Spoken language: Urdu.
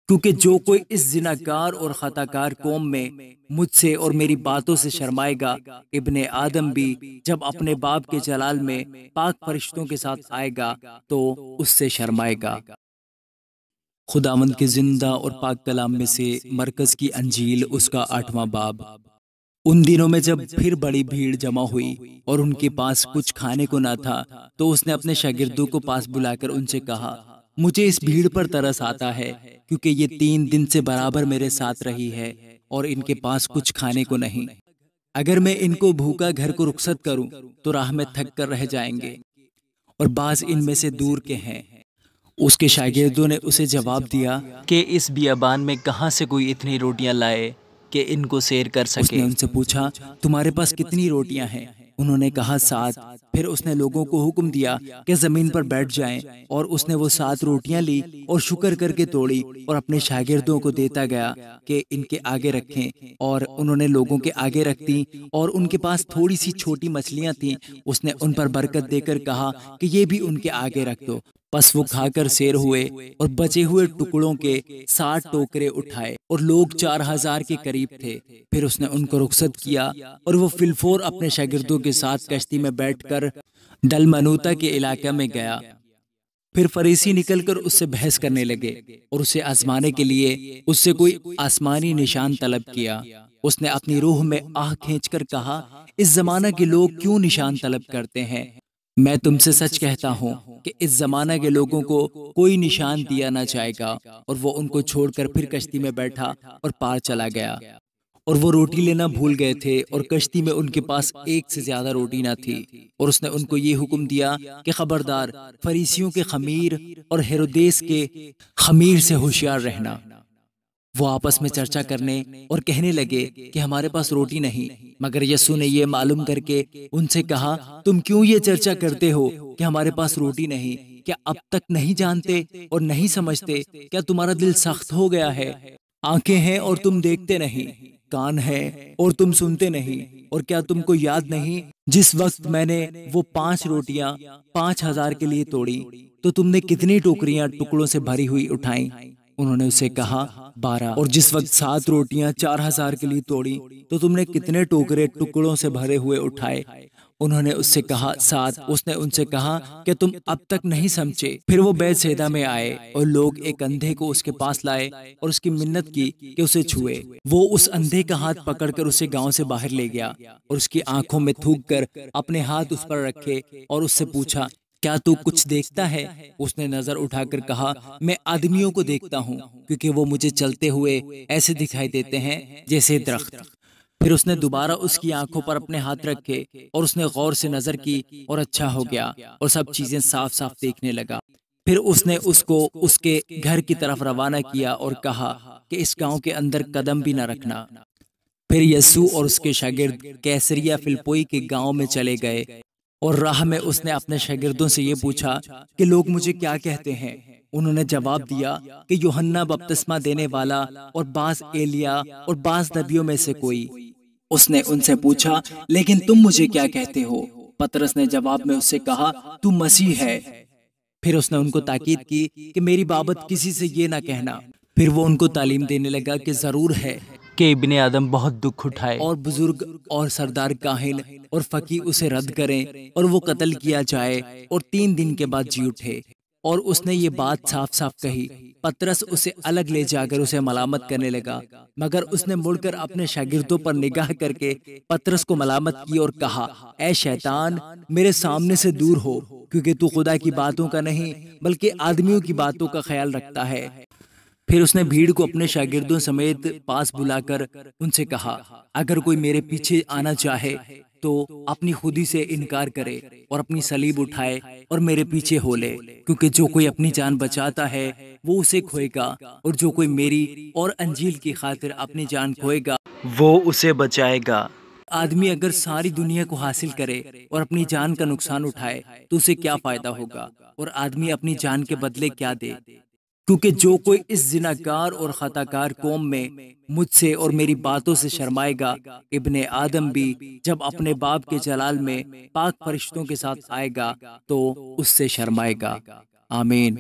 کیونکہ جو کوئی اس زناکار اور خطاکار قوم میں مجھ سے اور میری باتوں سے شرمائے گا، ابن آدم بھی جب اپنے باپ کے جلال میں پاک فرشتوں کے ساتھ آئے گا تو اس سے شرمائے گا۔ خداوند کے زندہ اور پاک کلام میں سے مرکز کی انجیل، اس کا 8واں باب۔ ان دنوں میں جب پھر بڑی بھیڑ جمع ہوئی اور ان کے پاس کچھ کھانے کو نہ تھا، تو اس نے اپنے شاگردوں کو پاس بلا کر ان سے کہا، مجھے اس بھیڑ پر ترس آتا ہے، کیونکہ یہ 3 دن سے برابر میرے ساتھ رہی ہے اور ان کے پاس کچھ کھانے کو نہیں۔ اگر میں ان کو بھوکا گھر کو رخصت کروں تو راہ میں تھک کر رہ جائیں گے، اور بعض ان میں سے دور کے ہیں۔ اس کے شاگردوں نے اسے جواب دیا کہ اس بیابان میں کہاں سے کوئی اتنی روٹیاں لائے کہ ان کو سیر کر سکے۔ اس نے ان سے پوچھا، تمہارے پاس کتنی روٹیاں ہیں؟ انہوں نے کہا 7۔ پھر اس نے لوگوں کو حکم دیا کہ زمین پر بیٹھ جائیں، اور اس نے وہ 7 روٹیاں لی اور شکر کر کے توڑی اور اپنے شاگردوں کو دیتا گیا کہ ان کے آگے رکھیں، اور انہوں نے لوگوں کے آگے رکھ دی، اور ان کے پاس تھوڑی سی چھوٹی مچھلیاں تھیں۔ اس نے ان پر برکت دے کر کہا کہ یہ بھی ان کے آگے رکھ دو۔ پس وہ کھا کر سیر ہوئے اور بچے ہوئے ٹکڑوں کے 60 ٹوکرے اٹھائے، اور لوگ 4000 کے قریب تھے۔ پھر اس نے ان کو رخصت کیا اور وہ فی الفور اپنے شاگردوں کے ساتھ کشتی میں بیٹھ کر ڈلمنوتا کے علاقے میں گیا۔ پھر فریسی نکل کر اس سے بحث کرنے لگے اور اسے آزمانے کے لیے اس سے کوئی آسمانی نشان طلب کیا۔ اس نے اپنی روح میں آہ کھینچ کر کہا، اس زمانہ کے لوگ کیوں نشان طلب کرتے ہیں؟ میں تم سے سچ کہتا ہوں کہ اس زمانہ کے لوگوں کو کوئی نشان دیا نہ جائے گا۔ اور وہ ان کو چھوڑ کر پھر کشتی میں بیٹھا اور پار چلا گیا۔ اور وہ روٹی لینا بھول گئے تھے، اور کشتی میں ان کے پاس 1 سے زیادہ روٹی نہ تھی۔ اور اس نے ان کو یہ حکم دیا کہ خبردار، فریسیوں کے خمیر اور ہیرودیس کے خمیر سے ہوشیار رہنا۔ وہ آپس میں چرچا کرنے اور کہنے لگے کہ ہمارے پاس روٹی نہیں۔ مگر یسوع نے یہ معلوم کر کے ان سے کہا، تم کیوں یہ چرچا کرتے ہو کہ ہمارے پاس روٹی نہیں؟ کیا اب تک نہیں جانتے اور نہیں سمجھتے؟ کیا تمہارا دل سخت ہو گیا ہے؟ آنکھیں ہیں اور تم دیکھتے نہیں، کان ہیں اور تم سنتے نہیں۔ اور کیا تم کو یاد نہیں جس وقت میں نے وہ 5 روٹیاں 5000 کے لیے توڑی، تو تم نے کتنی ٹوکریاں ٹکڑوں سے بھری ہوئی اٹھائیں؟ انہوں نے اسے کہا 12۔ اور جس وقت 7 روٹیاں 4000 کے لیے توڑی، تو تم نے کتنے ٹوکرے ٹکڑوں سے بھرے ہوئے اٹھائے؟ انہوں نے اس سے کہا 7۔ اس نے ان سے کہا کہ تم اب تک نہیں سمجھے۔ پھر وہ بیت سیدا میں آئے، اور لوگ ایک اندھے کو اس کے پاس لائے اور اس کی منت کی کہ اسے چھوئے۔ وہ اس اندھے کا ہاتھ پکڑ کر اسے گاؤں سے باہر لے گیا، اور اس کی آنکھوں میں تھوک کر اپنے ہاتھ اس پر رکھے، اور اس سے پوچھا، کیا تو کچھ دیکھتا ہے؟ اس نے نظر اٹھا کر کہا، میں آدمیوں کو دیکھتا ہوں، کیونکہ وہ مجھے چلتے ہوئے ایسے دکھائی دیتے ہیں جیسے درخت۔ پھر اس نے دوبارہ اس کی آنکھوں پر اپنے ہاتھ رکھے، اور اس نے غور سے نظر کی، اور اچھا ہو گیا، اور سب چیزیں صاف صاف دیکھنے لگا۔ پھر اس نے اس کو اس کے گھر کی طرف روانہ کیا اور کہا کہ اس گاؤں کے اندر قدم بھی نہ رکھنا۔ پھر یسوع اور اس کے شاگرد کیسریا فلپوئی کے گاؤں میں چلے گئے، اور راہ میں اس نے اپنے شاگردوں سے یہ پوچھا کہ لوگ مجھے کیا کہتے ہیں؟ انہوں نے جواب دیا کہ یوحنا بپتسمہ دینے والا، اور بعض ایلیا، اور بعض نبیوں میں سے کوئی۔ اس نے ان سے پوچھا، لیکن تم مجھے کیا کہتے ہو؟ پطرس نے جواب میں اس سے کہا، تو مسیح ہے۔ پھر اس نے ان کو تاکید کی کہ میری بابت کسی سے یہ نہ کہنا۔ پھر وہ ان کو تعلیم دینے لگا کہ ضرور ہے کہ ابن آدم بہت دکھ اٹھائے، اور بزرگ اور سردار کاہن اور فقیہ اسے رد کریں، اور وہ قتل کیا جائے، اور 3 دن کے بعد جی اٹھے۔ اور اس نے یہ بات صاف صاف کہی۔ پطرس اسے الگ لے جا کر اسے ملامت کرنے لگا، مگر اس نے مڑ کر اپنے شاگردوں پر نگاہ کر کے پطرس کو ملامت کی اور کہا، اے شیطان، میرے سامنے سے دور ہو، کیونکہ تو خدا کی باتوں کا نہیں بلکہ آدمیوں کی باتوں کا خیال رکھتا ہے۔ پھر اس نے بھیڑ کو اپنے شاگردوں سمیت پاس بلا کر ان سے کہا، اگر کوئی میرے پیچھے آنا چاہے تو اپنی خودی سے انکار کرے اور اپنی صلیب اٹھائے اور میرے پیچھے ہو لے۔ کیونکہ جو کوئی اپنی جان بچاتا ہے وہ اسے کھوئے گا، اور جو کوئی میری اور انجیل کی خاطر اپنی جان کھوئے گا وہ اسے بچائے گا۔ آدمی اگر ساری دنیا کو حاصل کرے اور اپنی جان کا نقصان اٹھائے تو اسے کیا فائدہ ہوگا؟ اور آدمی اپنی جان کے بدلے کیا دے؟ کیونکہ جو کوئی اس زناکار اور خطاکار قوم میں مجھ سے اور میری باتوں سے شرمائے گا، ابن آدم بھی جب اپنے باپ کے جلال میں پاک فرشتوں کے ساتھ آئے گا تو اس سے شرمائے گا۔ آمین۔